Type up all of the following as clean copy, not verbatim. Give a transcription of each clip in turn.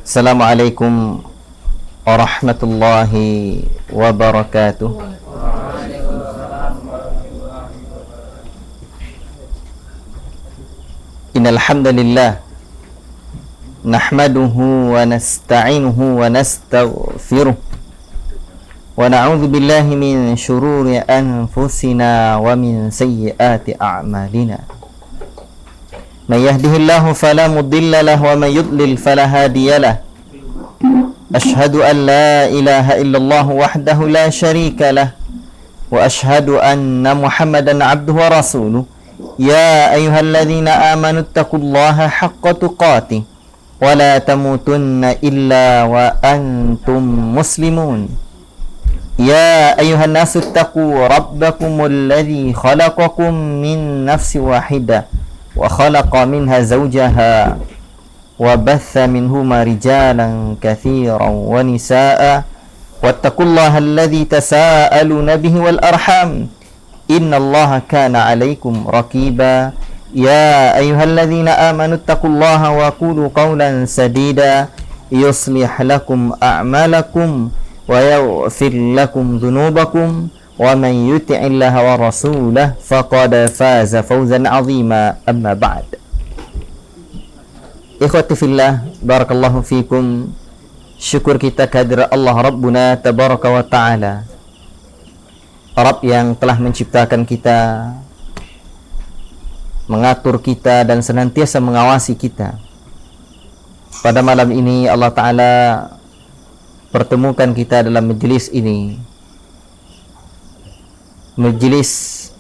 Assalamualaikum warahmatullahi wabarakatuh. Innal hamdalillah nahmaduhu wa nasta'inuhu wa nastaghfiruh wa na'udzu billahi min shururi anfusina wa min sayyiati a'malina. Man yahdihillahu fala mudilla lahu wa man yudlil fala hadiyalah. Ashhadu an la ilaha illallah wahdahu la syarika lah wa ashhadu anna Muhammadan abduhu wa rasuluh. Ya ayyuhalladzina amanu taqullaha haqqa tuqatih wa la tamutunna illa wa antum muslimun. Ya ayyuhan nasu taqu rabbakumul ladzi khalaqakum min nafsin wahidah wa khalaqa minha zawjaha wa batha minhuma rijalan katsiran wa nisaa wattaqullaha alladzi tasaaluna bihi wal arham innallaha kana 'alaikum raqiba. Ya ayyuhalladzina amanu taqullaha wa qulu qawlan sadida yuslih lakum a'malakum wa yaghfir lakum dhunubakum wa man yuti'illaha wa rasulahu faqad faza fawzan 'azima. Amma ba'd. Ikhwati fillah, barakallahu fikum. Syukur kita kehadirat Allah Rabbuna tabaraka wa ta'ala, Rabb yang telah menciptakan kita, mengatur kita dan senantiasa mengawasi kita. Pada malam ini Allah Ta'ala pertemukan kita dalam majlis ini, majlis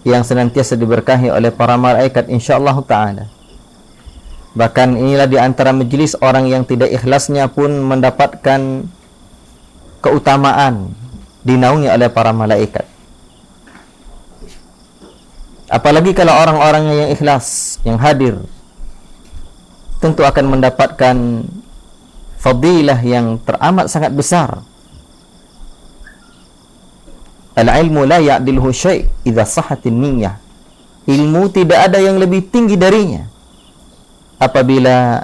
yang senantiasa diberkahi oleh para malaikat insyaallah ta'ala. Bahkan inilah di antara majlis orang yang tidak ikhlasnya pun mendapatkan keutamaan, dinaungi oleh para malaikat. Apalagi kalau orang-orang yang ikhlas, yang hadir, tentu akan mendapatkan fadilah yang teramat sangat besar. Al-ilmu la ya'diluhu syai' idza sahhatin niyyah. Ilmu tidak ada yang lebih tinggi darinya apabila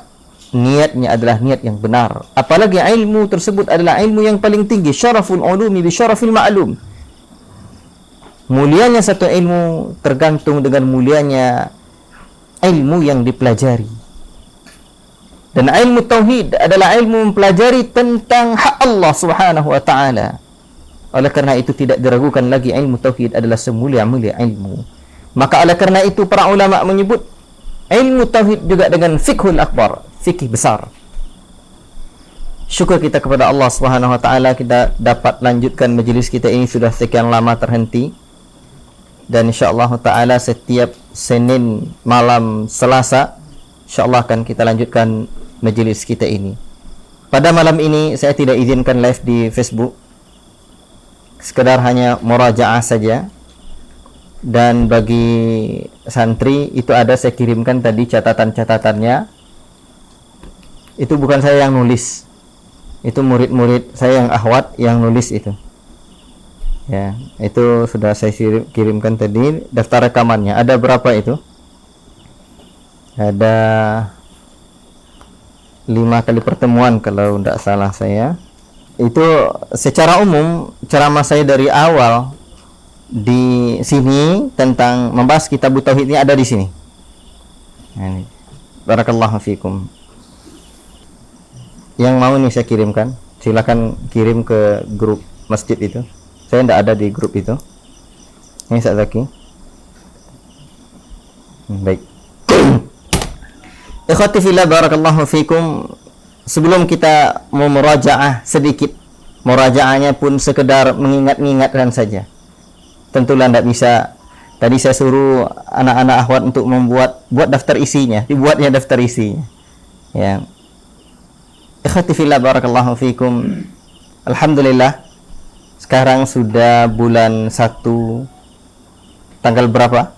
niatnya adalah niat yang benar. Apalagi ilmu tersebut adalah ilmu yang paling tinggi, syaraful ulumi bi syarafil ma'lum. Mulianya satu ilmu tergantung dengan mulianya ilmu yang dipelajari. Dan ilmu tauhid adalah ilmu mempelajari tentang hak Allah Subhanahu wa taala. Oleh karena itu tidak diragukan lagi ilmu tauhid adalah semulia-mulia ilmu. Maka oleh karena itu para ulama menyebut ilmu tauhid juga dengan fiqhul akbar, fikih besar. Syukur kita kepada Allah Subhanahu wa taala kita dapat lanjutkan majlis kita ini, sudah sekian lama terhenti. Dan insyaallah taala setiap Senin malam Selasa insyaallah akan kita lanjutkan majlis kita ini. Pada malam ini saya tidak izinkan live di Facebook, sekedar hanya murajaah saja. Dan bagi santri itu ada saya kirimkan tadi catatan-catatannya. Itu bukan saya yang nulis, itu murid-murid saya yang akhwat yang nulis itu. Ya, itu sudah saya kirimkan tadi daftar rekamannya. Ada berapa itu? Ada 5 kali pertemuan kalau tidak salah saya. Itu secara umum ceramah saya dari awal di sini tentang membahas kitab tauhid ini ada di sini. Ini. Barakallahu fikum. Yang mau nih saya kirimkan, silakan kirim ke grup masjid itu. Saya tidak ada di grup itu. Ini saat lagi. Baik. Ikhwati fillah, barakallahu fikum. Sebelum kita mau murajaah sedikit, murajaahnya pun sekedar mengingat-ingatkan saja. Tentulah tidak bisa. Tadi saya suruh anak-anak akhwat untuk buat daftar isinya, dibuatnya daftar isinya. Ya. Ikhwati fillah, barakallahu fikum. Alhamdulillah. Sekarang sudah bulan 1, tanggal berapa?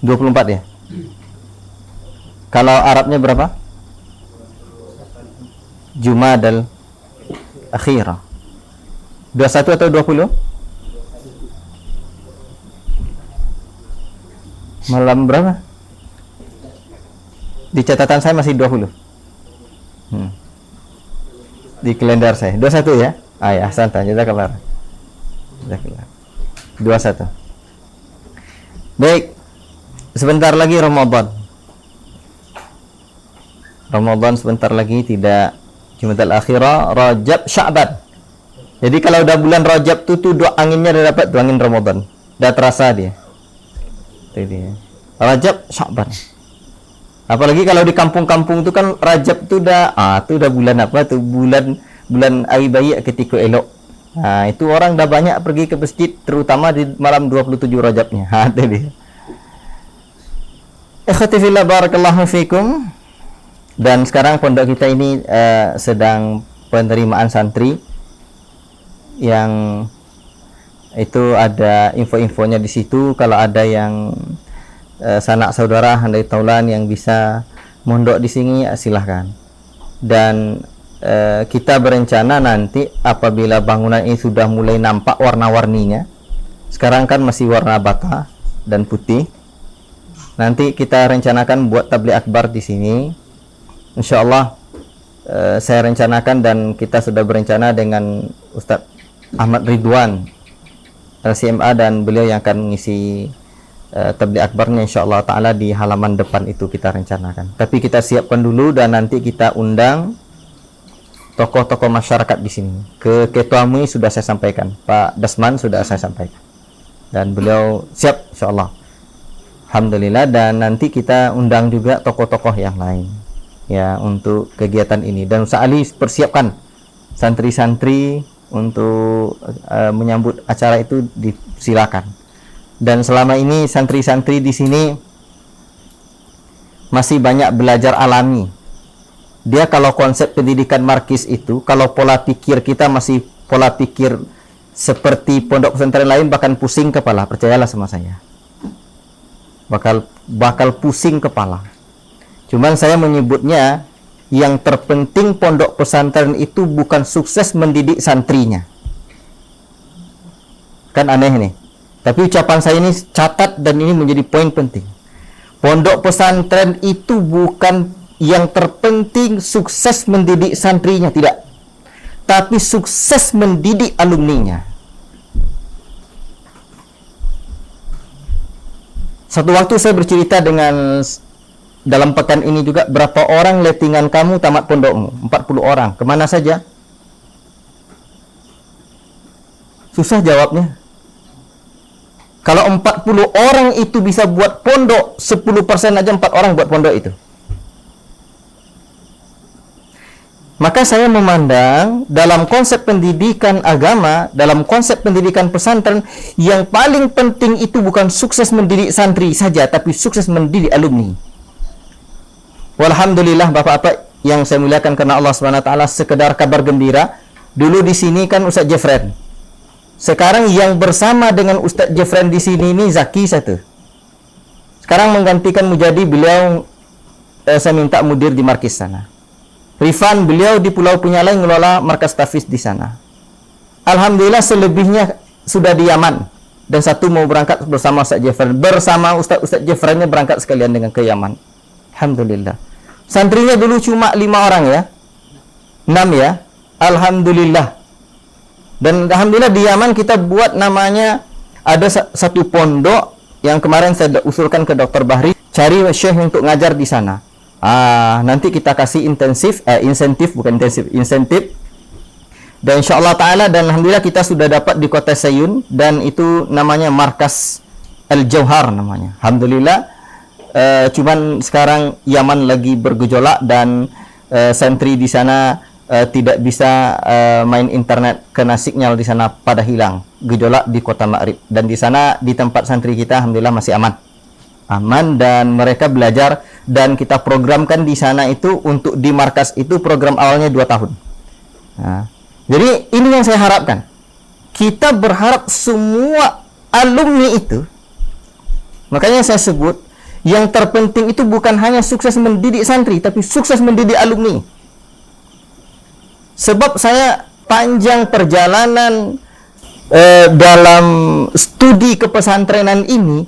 24 ya? Kalau Arabnya berapa? Jumadal Akhirah. 21 atau 20? Malam berapa? Di catatan saya masih 20. Di kalender saya 21 ya. Ya, santai, jazakallah. 21. Baik. Sebentar lagi Ramadan. Ramadan sebentar lagi, tidak Jumadil Akhirah, Rajab, Sya'ban. Jadi kalau udah bulan Rajab tuh anginnya udah dapat tuh, angin Ramadan. Udah terasa dia. Itu dia. Rajab, Sya'ban. Apalagi kalau di kampung-kampung tuh kan Rajab tuh udah bulan apa tuh? Bulan air bayi ketika elok. Nah, itu orang udah banyak pergi ke masjid, terutama di malam 27 Rajabnya. Itu dia. Ikhwati fillah, barakallahu fikum. Dan sekarang pondok kita ini sedang penerimaan santri, yang itu ada info-infonya di situ. Kalau ada yang sanak saudara handai taulan yang bisa mondok di sini, silahkan. Dan kita berencana nanti apabila bangunan ini sudah mulai nampak warna-warninya, sekarang kan masih warna bata dan putih, nanti kita rencanakan buat tabligh akbar di sini. Insyaallah saya rencanakan, dan kita sudah berencana dengan Ustadz Ahmad Ridwan LCMA, dan beliau yang akan mengisi tabligh akbarnya insyaallah taala di halaman depan itu kita rencanakan. Tapi kita siapkan dulu, dan nanti kita undang tokoh-tokoh masyarakat di sini. Ke Ketua MUI sudah saya sampaikan, Pak Dasman sudah saya sampaikan, dan beliau siap insyaallah. Alhamdulillah. Dan nanti kita undang juga tokoh-tokoh yang lain ya untuk kegiatan ini. Dan Ustaz Ali persiapkan santri-santri untuk menyambut acara itu, disilakan. Dan selama ini santri-santri di sini masih banyak belajar alami. Dia kalau konsep pendidikan markis itu, kalau pola pikir kita masih pola pikir seperti pondok pesantren lain, bahkan pusing kepala, percayalah sama saya. Bakal pusing kepala. Cuman saya menyebutnya, yang terpenting pondok pesantren itu bukan sukses mendidik santrinya. Kan aneh nih. Tapi ucapan saya ini catat, dan ini menjadi poin penting. Pondok pesantren itu bukan yang terpenting sukses mendidik santrinya, tidak. Tapi sukses mendidik alumninya. Satu waktu saya bercerita dengan, dalam pekan ini juga, berapa orang lettingan kamu tamat pondokmu? 40 orang. Kemana saja? Susah jawabnya. Kalau 40 orang itu bisa buat pondok, 10% aja 4 orang buat pondok itu. Maka saya memandang dalam konsep pendidikan agama, dalam konsep pendidikan pesantren, yang paling penting itu bukan sukses mendidik santri saja, tapi sukses mendidik alumni. Walhamdulillah Bapak-bapak yang saya muliakan karena Allah SWT, sekedar kabar gembira. Dulu di sini kan Ustaz Jefren. Sekarang yang bersama dengan Ustaz Jefren di sini ini Zaki satu. Sekarang menggantikan Mujadi, beliau saya minta mudir di markis sana. Rifan, beliau di Pulau Punyalai ngelola markas Tafiz di sana. Alhamdulillah selebihnya sudah di Yaman, dan satu mau berangkat bersama Ustaz Jefren. Bersama Ustaz Jefrennya berangkat sekalian dengan ke Yaman. Alhamdulillah. Santrinya dulu cuma 5 orang ya, 6 ya. Alhamdulillah. Dan alhamdulillah di Yaman kita buat namanya, ada satu pondok yang kemarin saya usulkan ke Dr. Bahri, cari syekh untuk ngajar di sana. Nanti kita kasih insentif, dan insyaallah taala, dan alhamdulillah kita sudah dapat di Kota Sayun, dan itu namanya Markas Al-Jauhar namanya. Alhamdulillah. Cuman sekarang Yaman lagi bergejolak, dan santri di sana tidak bisa main internet, kena signal di sana pada hilang, gejolak di Kota Ma'rib. Dan di sana, di tempat santri kita alhamdulillah masih aman, dan mereka belajar, dan kita programkan di sana itu untuk di markas itu program awalnya 2 tahun. Jadi ini yang saya harapkan. Kita berharap semua alumni itu, makanya saya sebut yang terpenting itu bukan hanya sukses mendidik santri, tapi sukses mendidik alumni. Sebab saya panjang perjalanan dalam studi kepesantrenan ini,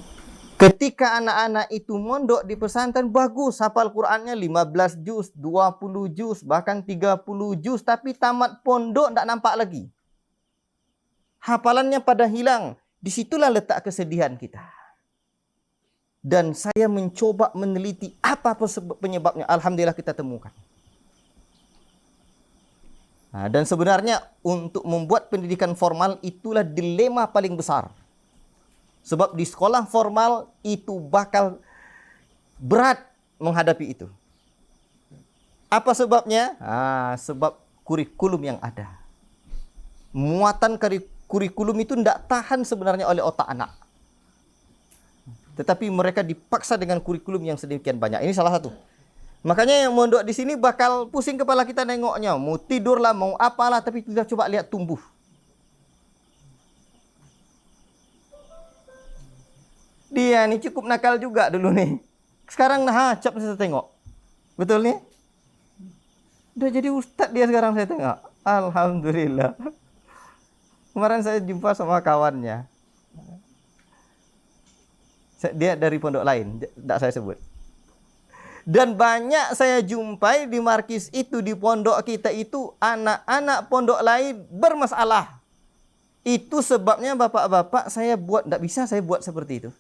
Ketika anak-anak itu mondok di pesantren, bagus, hafal Qur'annya 15 juz, 20 juz, bahkan 30 juz, tapi tamat pondok tidak nampak lagi. Hafalannya pada hilang. Disitulah letak kesedihan kita. Dan saya mencoba meneliti apa penyebabnya. Alhamdulillah kita temukan. Nah, dan sebenarnya untuk membuat pendidikan formal itulah dilema paling besar. Sebab di sekolah formal itu bakal berat menghadapi itu. Apa sebabnya? Sebab kurikulum yang ada. Muatan kurikulum itu tidak tahan sebenarnya oleh otak anak. Tetapi mereka dipaksa dengan kurikulum yang sedemikian banyak. Ini salah satu. Makanya yang mondok di sini bakal pusing kepala kita nengoknya. Mau tidur lah, mau apalah, tapi kita coba lihat tumbuh. Dia nih cukup nakal juga dulu nih. Sekarang cap saya tengok. Betul nih? Udah jadi ustadz dia sekarang saya tengok. Alhamdulillah. Kemarin saya jumpa sama kawannya. Dia dari pondok lain, tidak saya sebut. Dan banyak saya jumpai di markis itu, di pondok kita itu, anak-anak pondok lain bermasalah. Itu sebabnya bapak-bapak saya buat, tidak bisa saya buat seperti itu.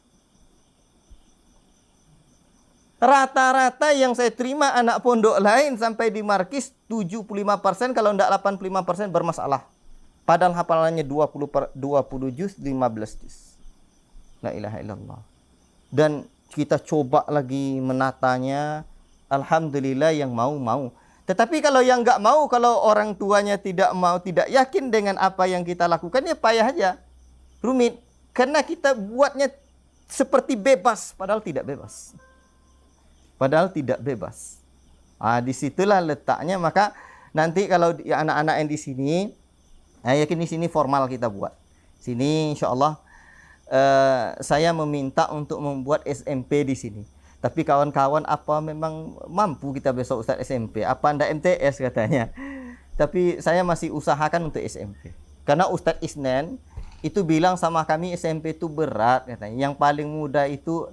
Rata-rata yang saya terima anak pondok lain sampai di markis 75%, kalau tidak 85% bermasalah. Padahal hafalannya 20 juz, 15 juz. La ilaha illallah. Dan kita coba lagi menatanya. Alhamdulillah yang mau. Tetapi kalau yang nggak mau, kalau orang tuanya tidak mau, tidak yakin dengan apa yang kita lakukan, ya payah aja. Rumit. Karena kita buatnya seperti bebas, padahal tidak bebas. Disitulah letaknya. Maka nanti kalau anak-anak yang di sini, saya yakin di sini formal kita buat. Sini insya Allah saya meminta untuk membuat SMP di sini. Tapi kawan-kawan apa memang mampu kita besok Ustadz SMP? Apa anda MTS katanya? Tapi saya masih usahakan untuk SMP. Karena Ustadz Isnen itu bilang sama kami SMP itu berat katanya. Yang paling mudah itu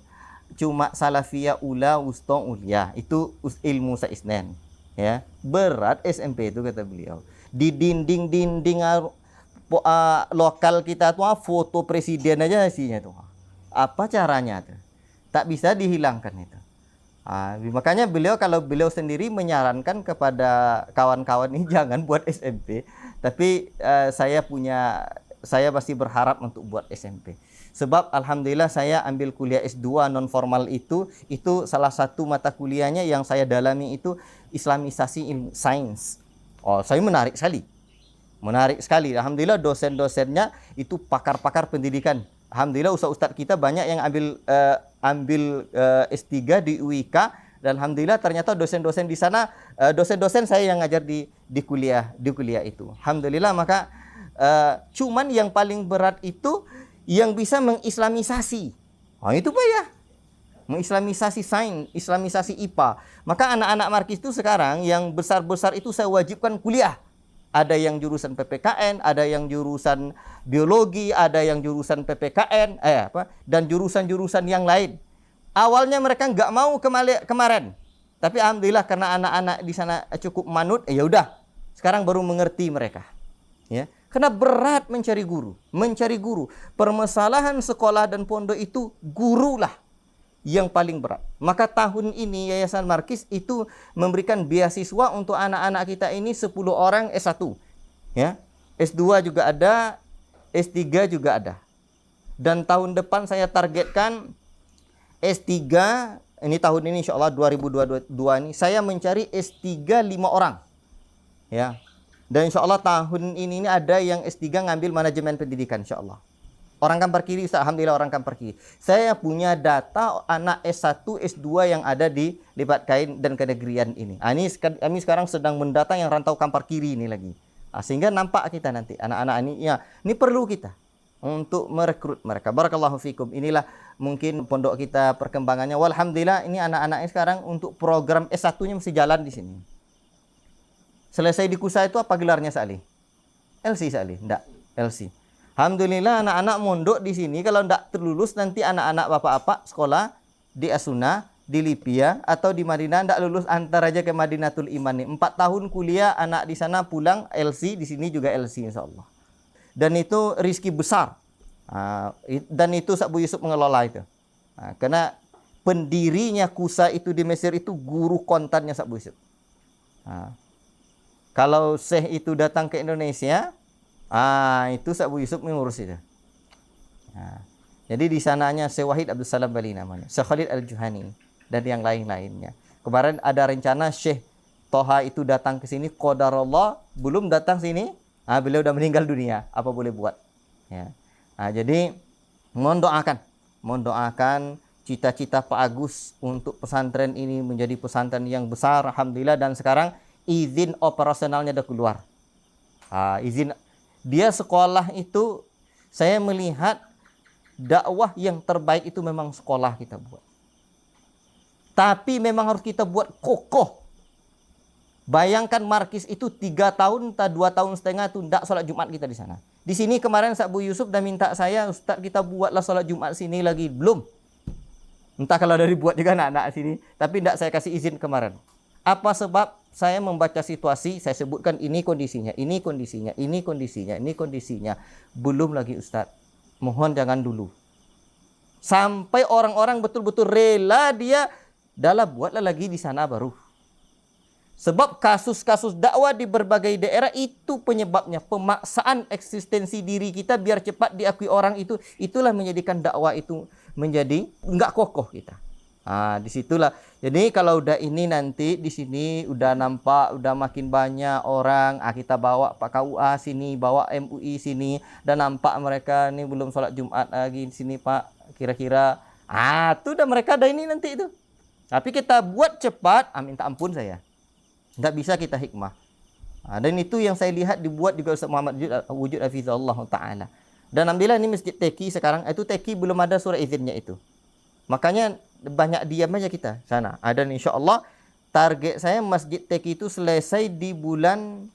cuma Salafiyah Ula, Wustong Ulia. Itu ilmu Isnen. Ya, berat SMP itu kata beliau. Di dinding-dinding lokal kita tuh foto presiden aja isinya tuh. Apa caranya tuh? Tak bisa dihilangkan itu. Makanya kalau beliau sendiri menyarankan kepada kawan-kawan ini jangan buat SMP. Tapi saya pasti berharap untuk buat SMP. Sebab alhamdulillah saya ambil kuliah S2 non formal itu salah satu mata kuliahnya yang saya dalami itu Islamisasi ilmu sains. Saya menarik sekali. Alhamdulillah dosen-dosennya itu pakar-pakar pendidikan. Alhamdulillah ustadz kita banyak yang ambil S3 di UIK, dan alhamdulillah ternyata dosen-dosen di sana, dosen-dosen saya yang ngajar di kuliah itu. Alhamdulillah. Maka cuman yang paling berat itu yang bisa mengislamisasi. Itu payah. Mengislamisasi sains, islamisasi IPA. Maka anak-anak markis itu sekarang yang besar-besar itu saya wajibkan kuliah. Ada yang jurusan PPKN, ada yang jurusan biologi, ada yang jurusan PPKN, dan jurusan-jurusan yang lain. Awalnya mereka nggak mau kemarin, tapi alhamdulillah karena anak-anak di sana cukup manut, ya udah. Sekarang baru mengerti mereka. Ya, karena berat mencari guru. Permasalahan sekolah dan pondok itu guru lah yang paling berat. Maka tahun ini Yayasan Markis itu memberikan beasiswa untuk anak-anak kita ini 10 orang S1. Ya. S2 juga ada, S3 juga ada. Dan tahun depan saya targetkan S3, ini tahun ini insya Allah 2022 ini saya mencari S3 5 orang. Ya. Dan insya Allah tahun ini ada yang S3 ngambil manajemen pendidikan insya Allah. Orang Kampar Kiri, alhamdulillah orang Kampar Kiri. Saya punya data anak S1, S2 yang ada di Lipat Kain dan Kenegerian ini. Kami sekarang sedang mendata yang rantau Kampar Kiri ini lagi. Sehingga nampak kita nanti anak-anak ini perlu kita untuk merekrut mereka. Barakallahu fikum. Inilah mungkin pondok kita perkembangannya. Walhamdulillah ini anak-anaknya sekarang untuk program S1-nya masih jalan di sini. Selesai di KUSA itu apa gelarnya Sa'ali? LC Sa'ali? Enggak, LC. Alhamdulillah anak-anak mondok di sini kalau tidak terlulus nanti anak-anak bapak-bapak sekolah di Asuna, di Libya atau di Madinah tidak lulus antar aja ke Madinatul Iman nih. 4 tahun kuliah anak di sana pulang LC, di sini juga LC insya Allah. Dan itu rizki besar. Dan itu Sak Bu Yusuf mengelola itu. Karena pendirinya Kusa itu di Mesir itu guru kontannya Sak Bu Yusuf. Kalau Syekh itu datang ke Indonesia, itu Sak Bu Yusuf mengurus itu. Jadi di sananya Syekh Wahid Abdul Salam Bali namanya, Syekh Khalid Al-Juhani dan yang lain-lainnya. Kemarin ada rencana Syekh Toha itu datang ke sini, qadarullah belum datang sini, beliau udah meninggal dunia. Apa boleh buat? Ya. Jadi mohon doakan cita-cita Pak Agus untuk pesantren ini menjadi pesantren yang besar. Alhamdulillah, dan sekarang izin operasionalnya udah keluar. Izin dia sekolah itu, saya melihat dakwah yang terbaik itu memang sekolah kita buat. Tapi memang harus kita buat kokoh. Bayangkan markis itu 3 tahun, 2 tahun setengah itu tidak sholat Jumat kita di sana. Di sini kemarin Sak Bu Yusuf dah minta saya, Ustaz kita buatlah sholat Jumat sini lagi. Belum. Entah kalau dari buat juga anak-anak sini. Tapi tidak saya kasih izin kemarin. Apa sebab? Saya membaca situasi, saya sebutkan ini kondisinya, ini kondisinya, ini kondisinya, ini kondisinya. Belum lagi Ustaz. Mohon jangan dulu. Sampai orang-orang betul-betul rela dia dalam buatlah lagi di sana baru. Sebab kasus-kasus dakwah di berbagai daerah itu penyebabnya pemaksaan eksistensi diri kita biar cepat diakui orang itu. Itulah menjadikan dakwah itu menjadi enggak kokoh kita. Disitulah. Jadi kalau udah ini nanti di sini udah nampak udah makin banyak orang, kita bawa Pak KUA sini, bawa MUI sini, dan nampak mereka ini belum sholat Jumat lagi di sini Pak. Kira-kira tuh udah mereka ada ini nanti itu. Tapi kita buat cepat, minta ampun saya. Nggak bisa kita hikmah. Dan itu yang saya lihat dibuat juga Ustaz Muhammad Wujud Hafizahullah Ta'ala. Dan alhamdulillah ini Masjid Teki sekarang, itu Teki belum ada surat izinnya itu. Makanya banyak diam aja kita sana. Dan insya Allah target saya Masjid Teki itu selesai di bulan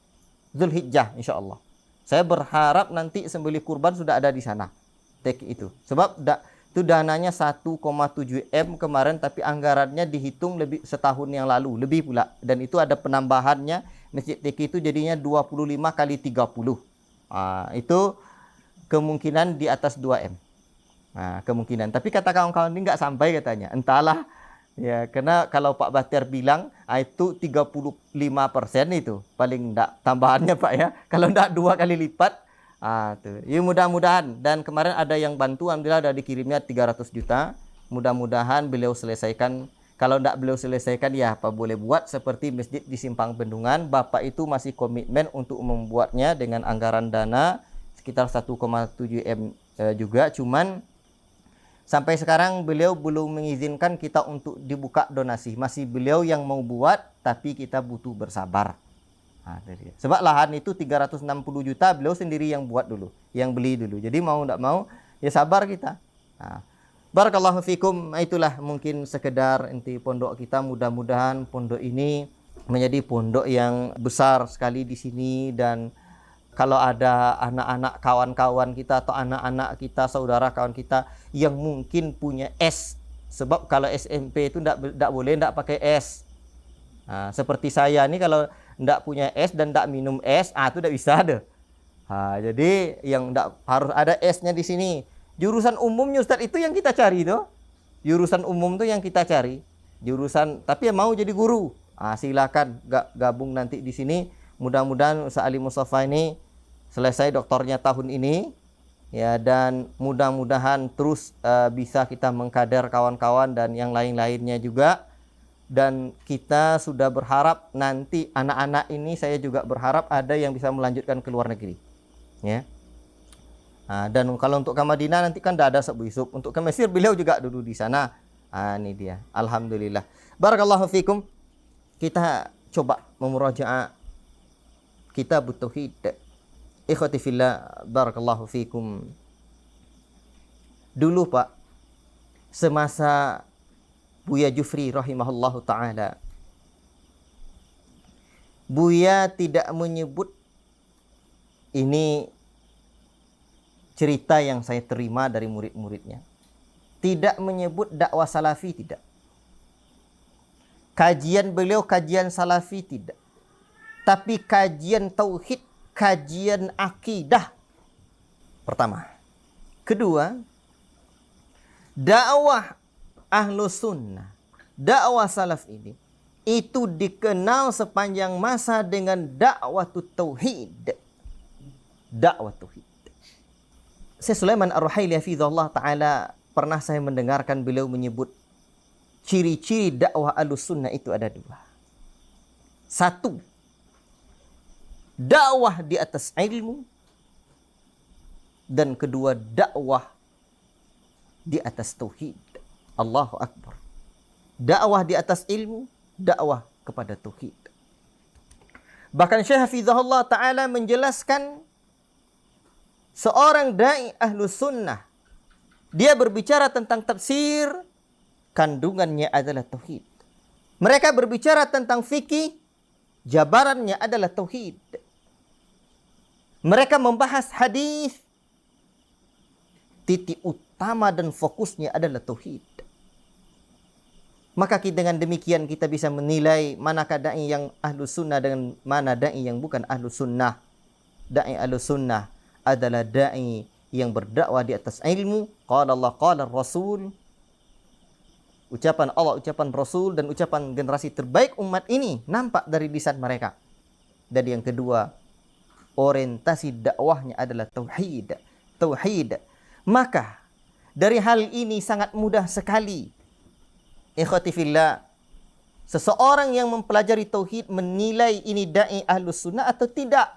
Zulhijjah insya Allah. Saya berharap nanti sembelih kurban sudah ada di sana Teki itu. Sebab itu dananya 1,7 M kemarin, tapi anggarannya dihitung lebih setahun yang lalu, lebih pula. Dan itu ada penambahannya, Masjid Teki itu jadinya 25 kali 30. Itu kemungkinan di atas 2 M. Kemungkinan. Tapi kata kawan-kawan ini nggak sampai katanya. Entahlah. Ya, karena kalau Pak Bahtiar bilang itu 35% itu paling enggak tambahannya Pak ya. Kalau enggak 2 kali lipat. Tuh. Ya mudah-mudahan. Dan kemarin ada yang bantu, alhamdulillah ada dikirimnya 300 juta. Mudah-mudahan beliau selesaikan. Kalau enggak beliau selesaikan ya apa boleh buat seperti masjid di Simpang Bendungan. Bapak itu masih komitmen untuk membuatnya dengan anggaran dana sekitar 1,7 M juga. Cuman sampai sekarang beliau belum mengizinkan kita untuk dibuka donasi. Masih beliau yang mau buat, tapi kita butuh bersabar. Sebab lahan itu 360 juta beliau sendiri yang buat dulu, yang beli dulu. Jadi mau tidak mau ya sabar kita. Barakallahu fikum. Itulah mungkin sekedar inti pondok kita. Mudah-mudahan pondok ini menjadi pondok yang besar sekali di sini. Dan kalau ada anak-anak kawan-kawan kita atau anak-anak kita, saudara kawan kita yang mungkin punya S. Sebab kalau SMP itu tidak boleh tidak pakai S. Seperti saya ini kalau tidak punya es dan tidak minum es, itu tidak bisa ada. Jadi yang tidak harus ada esnya di sini. Jurusan umumnya Ustadz itu yang kita cari tuh. Jurusan umum tuh yang kita cari. Jurusan tapi yang mau jadi guru. Silakan gabung nanti di sini. Mudah-mudahan Ustaz Ali Mustafa ini selesai doktornya tahun ini. Ya, dan mudah-mudahan terus bisa kita mengkader kawan-kawan dan yang lain-lainnya juga. Dan kita sudah berharap nanti anak-anak ini, saya juga berharap ada yang bisa melanjutkan ke luar negeri. Ya. Dan kalau untuk ke Madinah nanti kan tidak ada Sak Bu Yusuf. Untuk ke Mesir beliau juga dulu di sana. Ini dia. Alhamdulillah. Barakallahu fikum. Kita coba memurajaah Kitabut Tauhid. Ikhwati fillah, barakallahu fikum. Dulu Pak, semasa Buya Jufri rahimahullahu ta'ala, Buya tidak menyebut ini cerita yang saya terima dari murid-muridnya. Tidak menyebut dakwah salafi, tidak. Kajian beliau kajian salafi, tidak. Tapi kajian tauhid, kajian akidah. Pertama. Kedua, dakwah Ahlus Sunnah, dakwah salaf ini itu dikenal sepanjang masa dengan dakwah tauhid. Dakwah tauhid. Syekh Sulaiman Ar-Ruhaili hafizahullah taala, pernah saya mendengarkan beliau menyebut ciri-ciri dakwah Ahlus Sunnah itu ada dua. Satu, dakwah di atas ilmu. Dan kedua, dakwah di atas tauhid. Allahu Akbar. Dakwah di atas ilmu, dakwah kepada tauhid. Bahkan Syekh hafizahullah taala menjelaskan seorang dai Ahlus Sunnah, dia berbicara tentang tafsir, kandungannya adalah tauhid. Mereka berbicara tentang fikih, jabarannya adalah tauhid. Mereka membahas hadis, titik utama dan fokusnya adalah tauhid. Maka dengan demikian kita bisa menilai manakah dai yang Ahlus Sunnah dengan mana dai yang bukan Ahlus Sunnah. Dai Ahlus Sunnah adalah dai yang berdakwah di atas ilmu. Qala Allah, qala Rasul. Ucapan Allah, ucapan Rasul, dan ucapan generasi terbaik umat ini nampak dari lisan mereka. Dan yang kedua, orientasi dakwahnya adalah tauhid. Tauhid. Maka dari hal ini sangat mudah sekali, ikhwati fillah, seseorang yang mempelajari tauhid menilai ini dai Ahlus Sunnah atau tidak.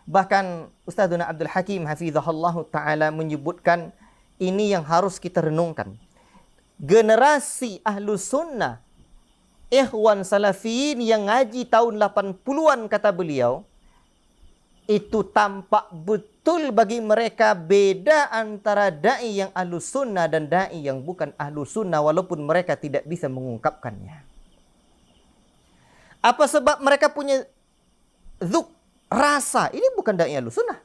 Bahkan Ustadzuna Abdul Hakim hafizahullah taala menyebutkan ini yang harus kita renungkan. Generasi Ahlus Sunnah, ikhwan salafiyin yang ngaji tahun 80-an kata beliau, itu tampak betul bagi mereka beda antara dai yang Ahlus Sunnah dan dai yang bukan Ahlus Sunnah, walaupun mereka tidak bisa mengungkapkannya. Apa sebab mereka punya dzuk, rasa ini bukan dai Ahlus Sunnah?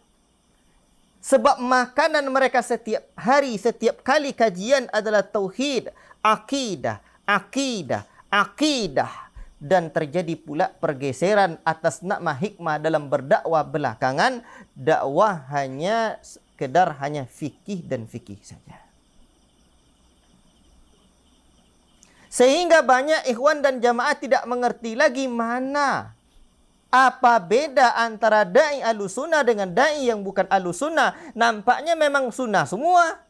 Sebab makanan mereka setiap hari, setiap kali kajian adalah tauhid, akidah, akidah, akidah. Dan terjadi pula pergeseran atas nama hikmah dalam berdakwah belakangan. Dakwah hanya sekedar hanya fikih dan fikih saja. Sehingga banyak ikhwan dan jamaah tidak mengerti lagi mana apa beda antara dai Ahlus Sunnah dengan dai yang bukan Ahlus Sunnah. Nampaknya memang sunnah semua.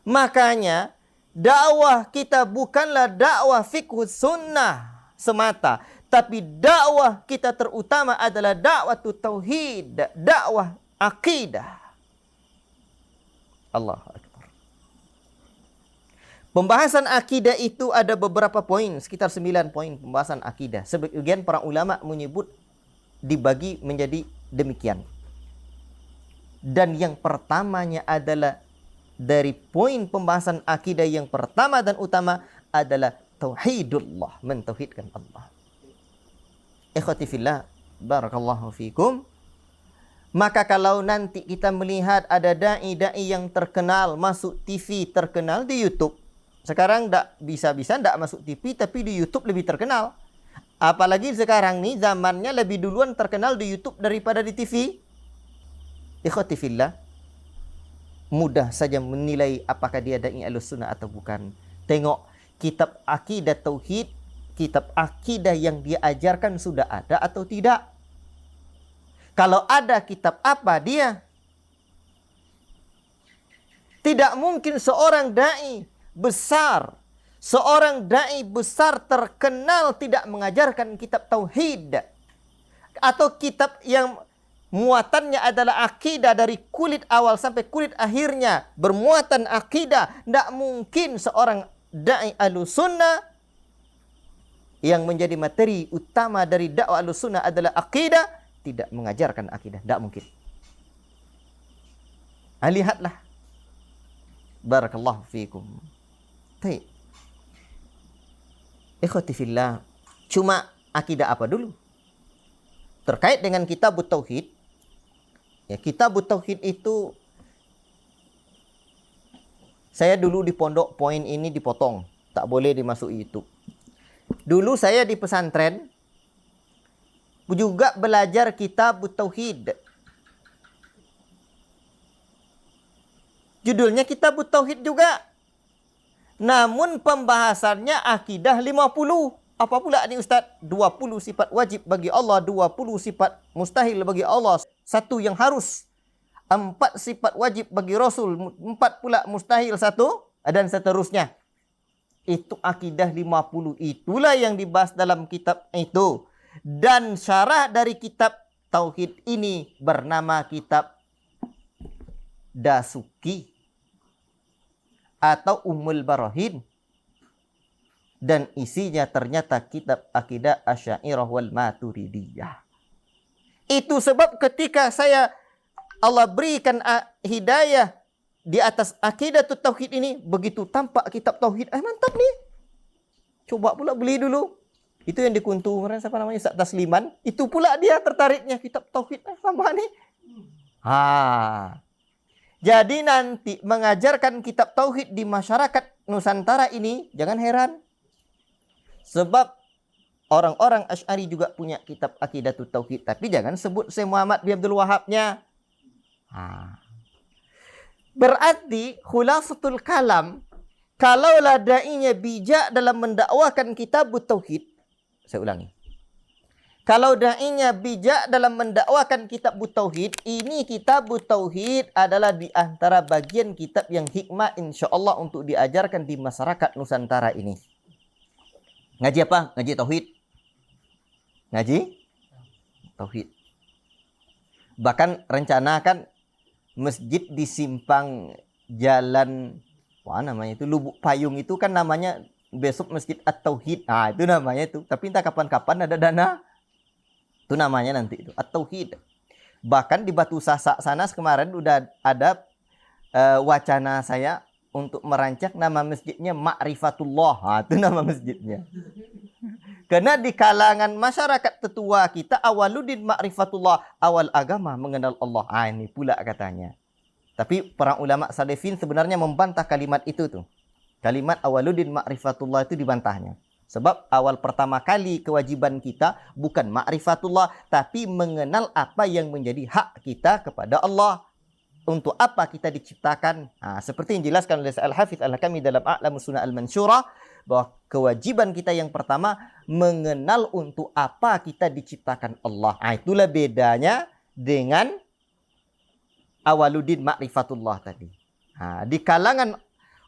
Makanya dakwah kita bukanlah dakwah fiqh sunnah semata, tapi dakwah kita terutama adalah dakwah tauhid, dakwah akidah. Allahu Akbar. Pembahasan akidah itu ada beberapa poin, sekitar 9 poin pembahasan akidah. Sebagian para ulama menyebut dibagi menjadi demikian. Dan yang pertamanya adalah dari poin pembahasan akidah yang pertama dan utama adalah tauhidullah, mentauhidkan Allah. Ikhwati fillah, barakallahu fikum. Maka kalau nanti kita melihat ada dai-dai yang terkenal masuk TV, terkenal di YouTube. Sekarang tak bisa-bisa tak masuk TV, tapi di YouTube lebih terkenal. Apalagi sekarang nih zamannya lebih duluan terkenal di YouTube daripada di TV. Ikhwati fillah, mudah saja menilai apakah dia dai Ahlus Sunnah atau bukan. Tengok kitab akidah tauhid, kitab akidah yang dia ajarkan sudah ada atau tidak. Kalau ada, kitab apa dia? Tidak mungkin seorang dai besar terkenal tidak mengajarkan kitab tauhid atau kitab yang muatannya adalah akidah dari kulit awal sampai kulit akhirnya bermuatan akidah. Tidak mungkin seorang dai Ahlus Sunnah yang menjadi materi utama dari dakwah Ahlus Sunnah adalah akidah, tidak mengajarkan akidah. Tidak mungkin. Lihatlah. Barakallahu fiikum. Baik. Ikhwati fillah, cuma akidah apa dulu? Terkait dengan kitab tauhid, ya, kitab tauhid itu Saya dulu di pondok, poin ini dipotong. Tak boleh dimasuk YouTube. Dulu saya di pesantren juga belajar kitab Tauhid. Judulnya kitab Tauhid juga. Namun pembahasannya akidah 50. Apa pula ni Ustaz? 20 sifat wajib bagi Allah, 20 sifat mustahil bagi Allah. Satu yang harus. 4 sifat wajib bagi Rasul, 4 pula mustahil satu, dan seterusnya. Itu akidah 50. Itulah yang dibahas dalam kitab itu. Dan syarah dari kitab Tauhid ini bernama kitab Dasuki atau Ummul Barahin. Dan isinya ternyata kitab akidah Asy'ariyah wal Maturidiyah. Itu sebab ketika Allah berikan hidayah di atas akidah tauhid ini, begitu tampak kitab tauhid, mantap nih. Coba pula beli dulu. Itu yang di Kuntu, siapa namanya? Ustaz Tasliman. Itu pula dia tertariknya kitab tauhid. Sama nih. Jadi nanti mengajarkan kitab tauhid di masyarakat Nusantara ini, jangan heran. Sebab orang-orang Asy'ari juga punya kitab Aqidatut Tauhid, tapi jangan sebut Syekh Muhammad bin Abdul Wahhabnya. Berarti khulasatul kalam, kalaulah dai-nya bijak dalam mendakwakan kitabut tauhid, saya ulangi. Kalau dai-nya bijak dalam mendakwakan kitabut tauhid, ini kitabut tauhid adalah di antara bagian kitab yang hikmah insyaallah untuk diajarkan di masyarakat Nusantara ini. Ngaji apa? Ngaji tauhid. Ngaji tauhid. Bahkan rencanakan masjid di simpang jalan Lubuk Payung itu kan namanya besok Masjid At-Tauhid. Itu namanya itu. Tapi entah kapan-kapan ada dana. Itu namanya nanti itu At-Tauhid. Bahkan di Batu Sasak sana kemarin udah ada wacana saya untuk merancang nama masjidnya Ma'rifatullah. Itu nama masjidnya. Karena di kalangan masyarakat tetua kita, awaluddin ma'rifatullah, awal agama mengenal Allah. Ini pula katanya. Tapi para ulama salafin sebenarnya membantah kalimat itu tuh. Kalimat awaluddin ma'rifatullah itu dibantahnya. Sebab awal pertama kali kewajiban kita bukan ma'rifatullah, tapi mengenal apa yang menjadi hak kita kepada Allah. Untuk apa kita diciptakan? Seperti yang dijelaskan oleh Al-Hafidz Al-Hakami dalam A'lamus Sunnah Al-Mansyurah, bahwa kewajiban kita yang pertama mengenal untuk apa kita diciptakan Allah. Itulah bedanya dengan awaluddin ma'rifatullah tadi. Di kalangan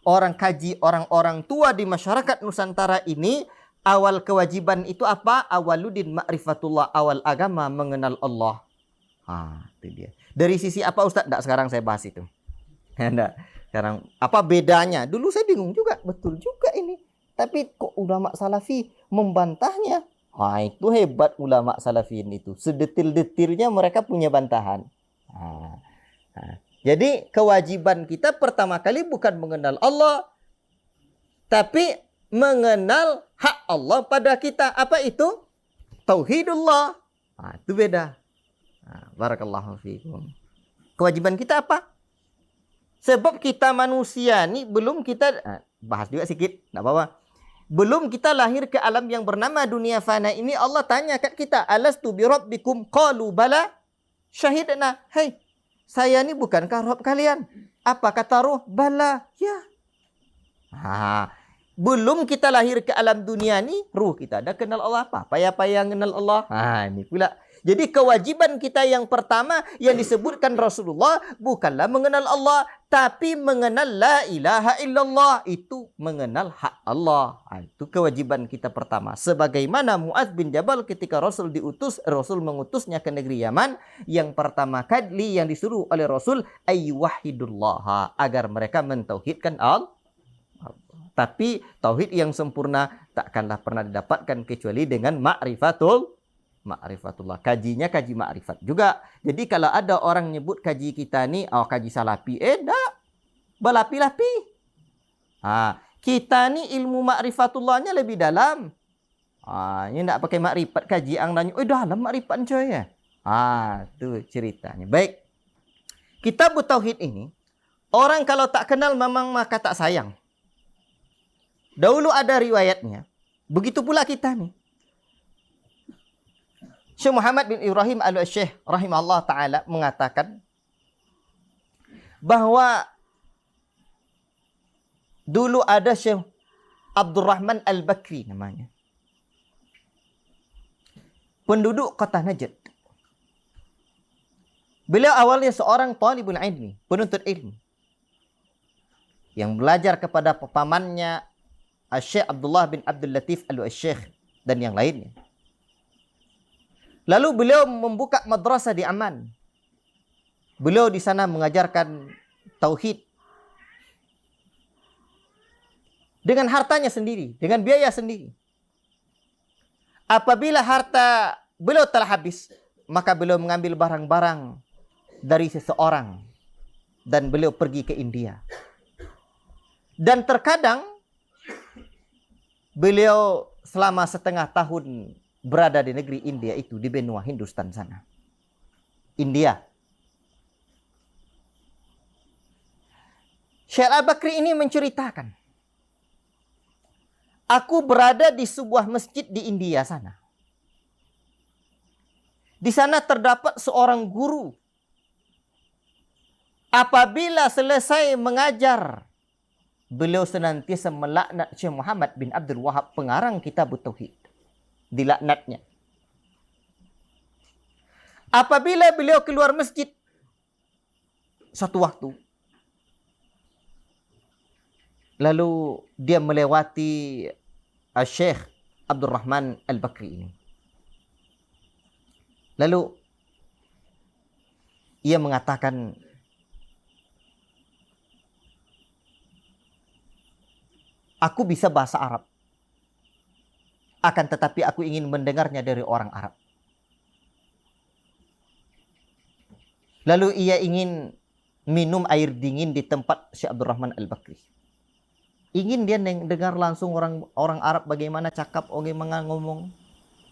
orang kaji, orang-orang tua di masyarakat Nusantara ini, awal kewajiban itu apa? Awaluddin ma'rifatullah, awal agama mengenal Allah. Itu dia. Dari sisi apa Ustaz? Tidak, sekarang saya bahas itu. Tidak. Sekarang apa bedanya? Dulu saya bingung juga. Betul juga ini. Tapi kok ulama salafi membantahnya? Itu hebat ulama salafin itu. Sedetil-detilnya mereka punya bantahan. Jadi kewajiban kita pertama kali bukan mengenal Allah, tapi mengenal hak Allah pada kita. Apa itu? Tauhidullah. Itu beda. Barakallahu fiikum. Kewajiban kita apa? Sebab kita manusia ni belum kita bahas juga sikit, enggak apa-apa. Belum kita lahir ke alam yang bernama dunia fana ini, Allah tanya kat kita, alastu bi rabbikum? Qalu bala syahidna. Hei, saya ni bukankah Rabb kalian? Apa kata roh? Bala, ya. Belum kita lahir ke alam dunia ni, ruh kita dah kenal Allah. Apa payah-payah kenal Allah? Ini pula. Jadi kewajiban kita yang pertama yang disebutkan Rasulullah bukanlah mengenal Allah, tapi mengenal la ilaha illallah. Itu mengenal hak Allah. Itu kewajiban kita pertama. Sebagaimana Mu'adz bin Jabal ketika Rasul diutus, Rasul mengutusnya ke negeri Yaman, yang pertama kali yang disuruh oleh Rasul ayyuhidullah, agar mereka mentauhidkan Allah. Tapi tauhid yang sempurna takkanlah pernah didapatkan kecuali dengan ma'rifatullah. Kajinya kaji ma'rifat juga. Jadi kalau ada orang nyebut kaji kita ni kaji salafi, dah balapi-lapi. Kita ni ilmu ma'rifatullahnya lebih dalam. Ini tak pakai ma'rifat kaji angnanya. Dalam ma'rifat coy ya. Itu ceritanya. Baik. Kitab Tauhid ini Orang kalau tak kenal memang maka tak sayang. Dahulu ada riwayatnya. Begitu pula kita nih. Syekh Muhammad bin Ibrahim al-Syekh rahimahullah ta'ala mengatakan bahwa dulu ada Syekh Abdurrahman al-Bakri namanya. Penduduk kota Najd. Beliau awalnya seorang talibul ilmi, penuntut ilmu. Yang belajar kepada pamannya Syekh Abdullah bin Abdul Latif al-Syekh dan yang lainnya. Lalu beliau membuka madrasah di Amman. Beliau di sana mengajarkan tauhid dengan hartanya sendiri, dengan biaya sendiri. Apabila harta beliau telah habis, maka beliau mengambil barang-barang dari seseorang dan beliau pergi ke India. Dan terkadang beliau selama setengah tahun berada di negeri India itu, di benua Hindustan sana. India. Syekh Al-Bakri ini menceritakan, aku berada di sebuah masjid di India sana. Di sana terdapat seorang guru. Apabila selesai mengajar, beliau senantiasa melaknat Syekh Muhammad bin Abdul Wahab, pengarang kitab Tauhid. Dilaknatnya. Apabila beliau keluar masjid satu waktu, lalu dia melewati Syekh Abdurrahman al-Bakri ini. Lalu ia mengatakan, aku bisa bahasa Arab. Akan tetapi aku ingin mendengarnya dari orang Arab. Lalu ia ingin minum air dingin di tempat Syekh Abdurrahman al-Bakri. Ingin dia dengar langsung orang Arab bagaimana cakap, bagaimana ngomong.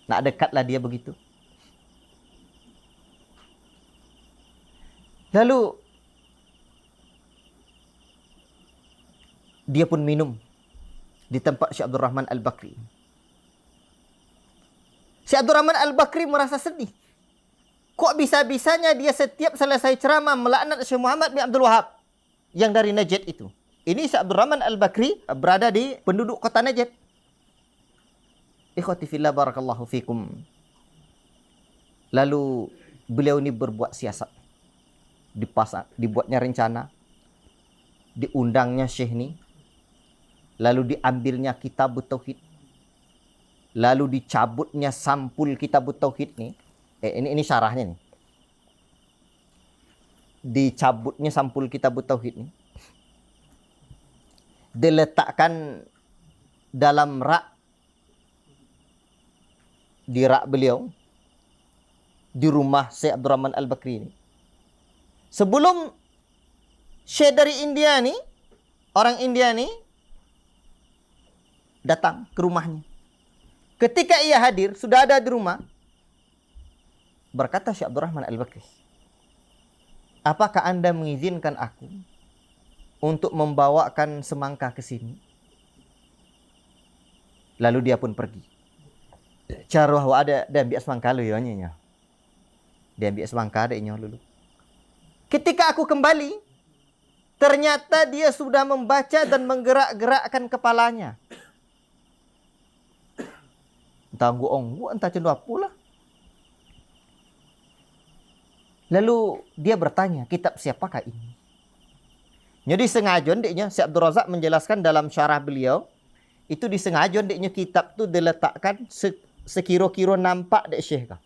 Nak dekatlah dia begitu. Lalu dia pun minum di tempat Syekh Abdurrahman al-Bakri. Syekh Abdurrahman al-Bakri merasa sedih. Kok bisa-bisanya dia setiap selesai ceramah melaknat Syekh Muhammad bin Abdul Wahab yang dari Najd itu. Ini Syekh Abdurrahman al-Bakri berada di penduduk kota Najd. Ikhwati fillah barakallahu fikum. Lalu beliau ini berbuat siasat. Dibuatnya rencana. Diundangnya Syekh ini. Lalu diambilnya kitab Tauhid. Lalu dicabutnya sampul kitab Tauhid nih. Ini syarahnya nih. Dicabutnya sampul kitab Tauhid nih. Diletakkan dalam rak. Di rak beliau. Di rumah Syekh Abdurrahman al-Bakri ini. Sebelum Syekh dari India nih. Orang India nih. Datang ke rumahnya. Ketika ia hadir, sudah ada di rumah. Berkata Syekh Abdurrahman al-Bakri, apakah Anda mengizinkan aku untuk membawakan semangka ke sini? Lalu dia pun pergi. Caruh ada dia ambil semangka lu ya nya. Dia ambil semangka adeknya dulu. Ketika aku kembali, ternyata dia sudah membaca dan menggerak-gerakkan kepalanya. Entah gua entah cendu apalah. Lalu dia bertanya, kitab siapakah ini? Jadi sengaja ndeknya Syekh Abdul Razak menjelaskan dalam syarah beliau, itu disengaja ndeknya kitab tu diletakkan sekira-kira nampak dek Syekh kah.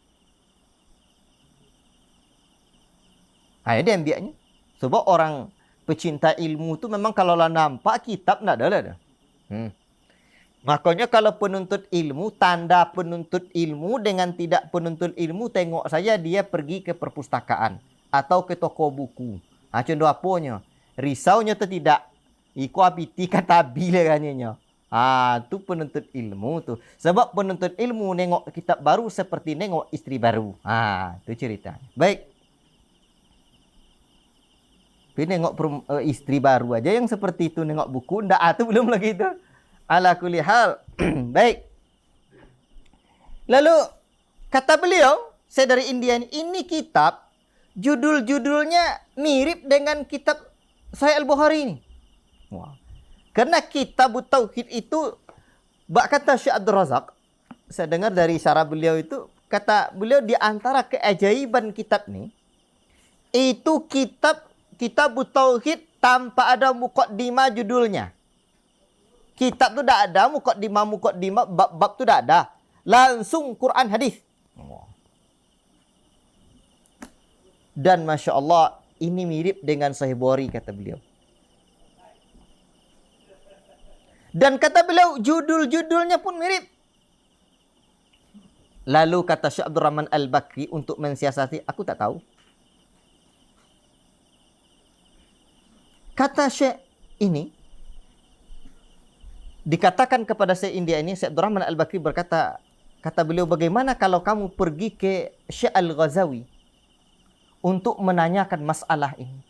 Dia ambilnya. Sebab orang pecinta ilmu tu memang kalau lah nampak kitab nak ada lah. Makanya kalau penuntut ilmu, tanda penuntut ilmu dengan tidak penuntut ilmu, tengok saja dia pergi ke perpustakaan atau ke toko buku. Contoh apanya? Risaunya atau tidak? Iku apiti kata bila kannya. Tu penuntut ilmu tu. Sebab penuntut ilmu nengok kitab baru seperti nengok istri baru. Tu cerita. Baik. Tapi nengok istri baru aja yang seperti itu, nengok buku, ndak tu belum lagi itu. Ala kulli hal. Baik. Lalu kata beliau, saya dari India ini kitab judul-judulnya mirip dengan kitab Sahih Al-Bukhari ini. Wah. Karena kitab tauhid itu bak kata Syekh Abdul Razak, saya dengar dari syarah beliau itu, kata beliau di antara keajaiban kitab ini itu kitab tauhid tanpa ada muqaddimah judulnya. Kitab tu tak ada muqaddimah, bab-bab tu tak ada. Langsung Quran hadis. Dan Masya Allah, ini mirip dengan Sahih Bukhari, kata beliau. Dan kata beliau, judul-judulnya pun mirip. Lalu kata Syekh Abdul Rahman Al-Bakri untuk mensiasati, aku tak tahu. Kata Syekh ini, dikatakan kepada Syekh India ini, Syekh Abdul Rahman Al-Bakri berkata, kata beliau, bagaimana kalau kamu pergi ke Syekh Al-Ghazawi untuk menanyakan masalah ini?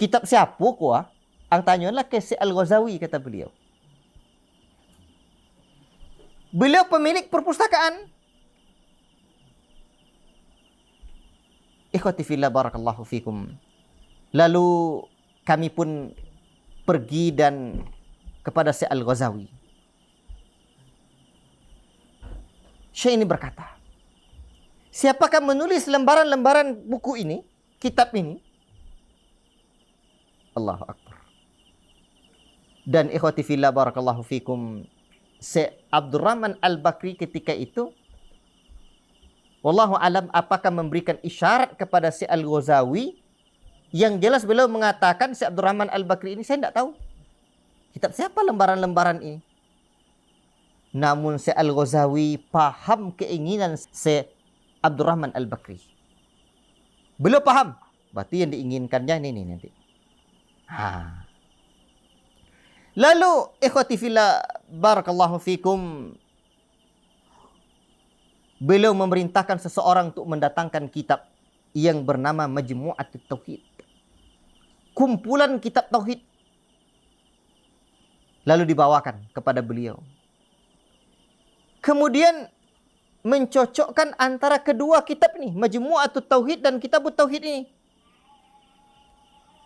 Kitab siapa kuah? Ang tanyalah ke Syekh Al-Ghazawi, kata beliau. Beliau pemilik perpustakaan. Ikhwati fillah barakallahu fikum. Lalu kami pun pergi dan kepada Syekh Al-Ghazawi. Syekh ini berkata, siapakah menulis lembaran-lembaran buku ini, kitab ini? Allahu Akbar. Dan ikhwati fillah barakallahu fikum, Syekh Abdurrahman Al-Bakri ketika itu, wallahu alam, apakah memberikan isyarat kepada Syekh Al-Ghazawi, yang jelas beliau mengatakan Syekh Abdurrahman Al-Bakri ini, saya tidak tahu kitab siapa lembaran-lembaran ini. Namun Syekh Al-Ghazawi paham keinginan Syekh Abdurrahman Al-Bakri. Beliau paham, berarti yang diinginkannya ini nanti. Lalu ikhwati fillah barakallahu fikum, beliau memerintahkan seseorang untuk mendatangkan kitab yang bernama Majmu'atut Tauhid, kumpulan kitab tauhid. Lalu dibawakan kepada beliau. Kemudian mencocokkan antara kedua kitab ini, Majmu'atut Tauhid dan Kitabut Tauhid ini.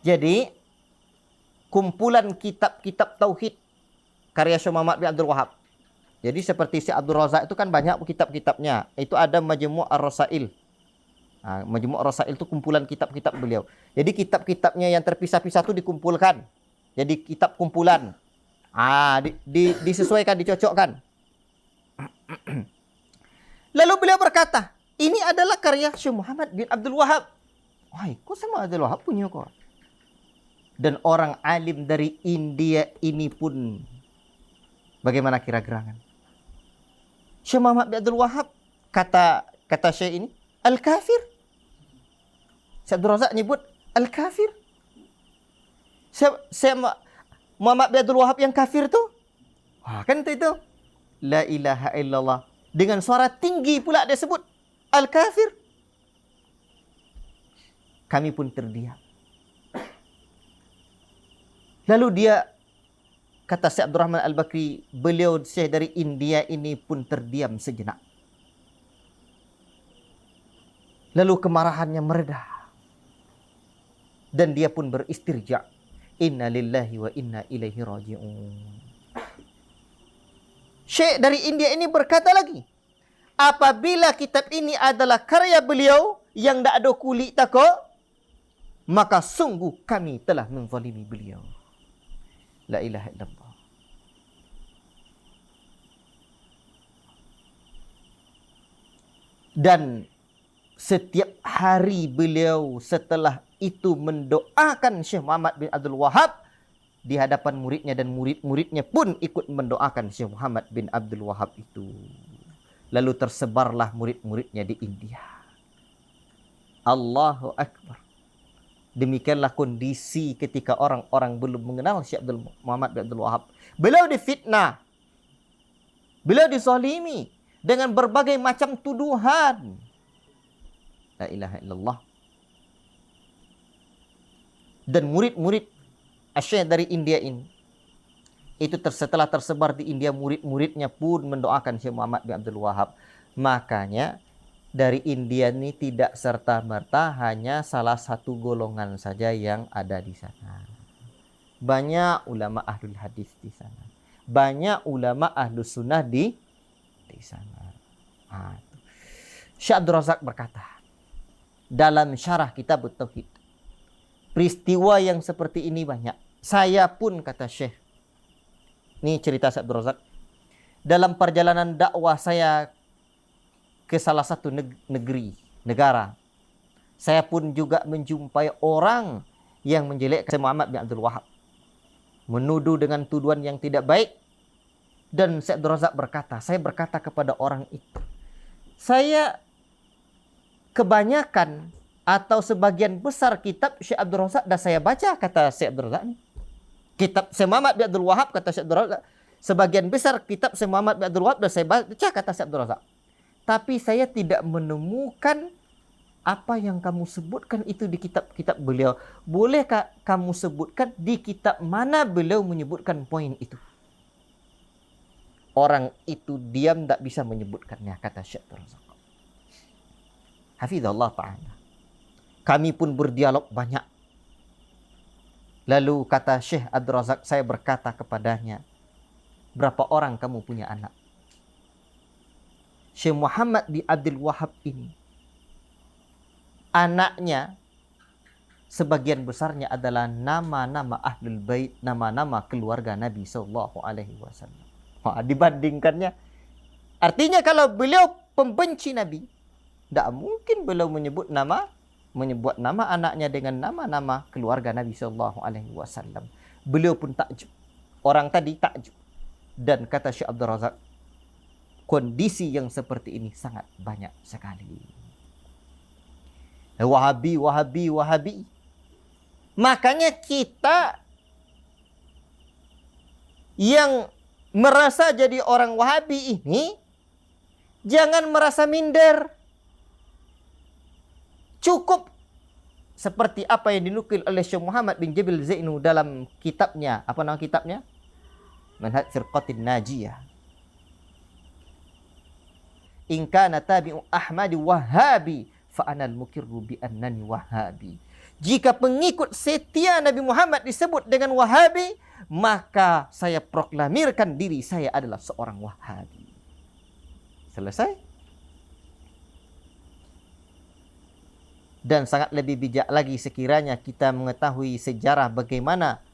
Jadi kumpulan kitab-kitab tauhid karya Syekh Muhammad bin Abdul Wahab. Jadi seperti Syekh Abdul Razak itu kan banyak kitab-kitabnya. Itu ada Majmu' Ar-Rasail. Majmu' Ar-Rasail itu kumpulan kitab-kitab beliau. Jadi kitab-kitabnya yang terpisah-pisah itu dikumpulkan. Jadi kitab kumpulan. Disesuaikan, dicocokkan. Lalu beliau berkata, ini adalah karya Syekh Muhammad bin Abdul Wahab. Wah, kok sama Abdul Wahab punya kok? Dan orang alim dari India ini pun bagaimana kira-kira? Syekh Muhammad bin Abdul Wahab, kata Syekh ini, Al-Kafir. Syekh Abdul Razak nyebut Al-Kafir. Syekh Muhammad bin Abdul Wahab yang kafir tu. Kan itu. La ilaha illallah. Dengan suara tinggi pula dia sebut Al-Kafir. Kami pun terdiam. Lalu dia, kata Syekh Abdurrahman Al-Bakri, beliau Syekh dari India ini pun terdiam sejenak. Lalu kemarahannya mereda. Dan dia pun beristirja. Inna lillahi wa inna ilaihi raji'un. Syekh dari India ini berkata lagi, apabila kitab ini adalah karya beliau yang tak ada kulit takut, maka sungguh kami telah menzalimi beliau. La ilaha illallah. Dan setiap hari beliau setelah itu mendoakan Syekh Muhammad bin Abdul Wahab di hadapan muridnya, dan murid-muridnya pun ikut mendoakan Syekh Muhammad bin Abdul Wahab itu. Lalu tersebarlah murid-muridnya di India. Allahu Akbar. Demikianlah kondisi ketika orang-orang belum mengenal Syekh Muhammad bin Abdul Wahab. Beliau difitnah. Beliau dizalimi dengan berbagai macam tuduhan. La ilaha illallah. Dan murid-murid Syekh dari India ini, itu setelah tersebar di India, murid-muridnya pun mendoakan Syekh Muhammad bin Abdul Wahab. Makanya dari India ini tidak serta-merta hanya salah satu golongan saja yang ada di sana. Banyak ulama ahlul hadis di sana. Banyak ulama ahlus sunnah di sana. Syekh Abdul Razak berkata dalam syarah kitab Tauhid, peristiwa yang seperti ini banyak. Saya pun, kata Syekh, ini cerita Syekh Abdul Razak, dalam perjalanan dakwah saya ke salah satu negara, saya pun juga menjumpai orang yang menjelekkan Muhammad bin Abdul Wahab, menuduh dengan tuduhan yang tidak baik. Dan Syekh Abdul Razak berkata, saya berkata kepada orang itu, saya kebanyakan atau sebagian besar kitab Syekh Abdul Razak dah saya baca, kata Syekh Abdul Razak. Kitab Syekh Muhammad bin Abdul Wahab, kata Syekh Abdul Razak, sebagian besar kitab Syekh Muhammad bin Abdul Wahab dah saya baca, kata Syekh Abdul Razak. Tapi saya tidak menemukan apa yang kamu sebutkan itu di kitab-kitab beliau. Bolehkah kamu sebutkan di kitab mana beliau menyebutkan poin itu? Orang itu diam, tak bisa menyebutkannya, kata Syekh Abdul Razak. Hafizallah ta'ala. Kami pun berdialog banyak. Lalu kata Syekh Abdul Razak, saya berkata kepadanya, berapa orang kamu punya anak? Syekh Muhammad bin Abdul Wahab ini, anaknya sebagian besarnya adalah nama-nama ahlul bait, nama-nama keluarga Nabi Sallallahu Alaihi Wasallam. Dibandingkannya, artinya kalau beliau pembenci Nabi, tidak mungkin beliau menyebut nama anaknya dengan nama-nama keluarga Nabi Sallallahu Alaihi Wasallam. Beliau pun takjub. Orang tadi takjub. Dan kata Syekh Abdul Razak, kondisi yang seperti ini sangat banyak sekali. Wahabi. Makanya kita yang merasa jadi orang Wahabi ini, jangan merasa minder. Cukup seperti apa yang dinukil oleh Syekh Muhammad bin Jabil Zainu dalam kitabnya. Apa nama kitabnya? Manhaj Firqatin Najiyah. In kana tabi'u Ahmadi Wahabi fa anal mukirru bi annani Wahabi. Jika pengikut setia Nabi Muhammad disebut dengan Wahabi, maka saya proklamirkan diri saya adalah seorang Wahabi. Selesai. Dan sangat lebih bijak lagi sekiranya kita mengetahui sejarah bagaimana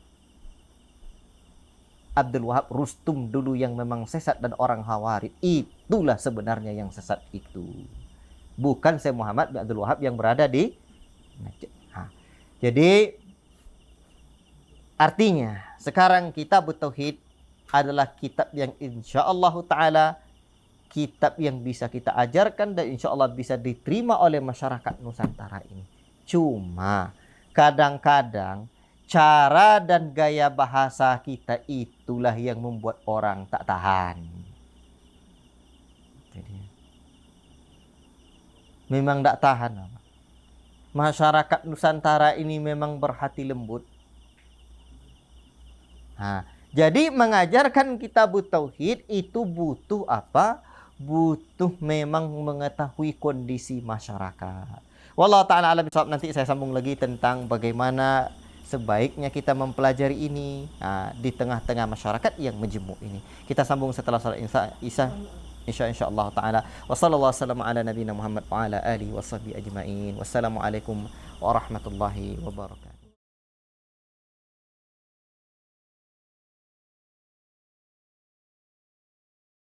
Abdul Wahab Rustum dulu yang memang sesat dan orang Khawarij. Itulah sebenarnya yang sesat itu. Bukan Syekh Muhammad bin Abdul Wahab yang berada di Najd. Jadi artinya sekarang Kitab Tauhid adalah kitab yang insyaallah ta'ala kitab yang bisa kita ajarkan dan insya Allah bisa diterima oleh masyarakat Nusantara ini. Cuma kadang-kadang cara dan gaya bahasa kita itulah yang membuat orang tak tahan. Jadi, memang tak tahan. Masyarakat Nusantara ini memang berhati lembut. Jadi mengajarkan kitab Tauhid itu butuh apa? Butuh memang mengetahui kondisi masyarakat. Wallahu ta'ala alam bisawab. Nanti saya sambung lagi tentang bagaimana sebaiknya kita mempelajari ini di tengah-tengah masyarakat yang majmuk ini. Kita sambung setelah salat Isya insyaallah taala. Wassallallahu wasallam ala nabiyina Muhammad wa ala alihi washabihi ajmain. Wassalamualaikum warahmatullahi wabarakatuh.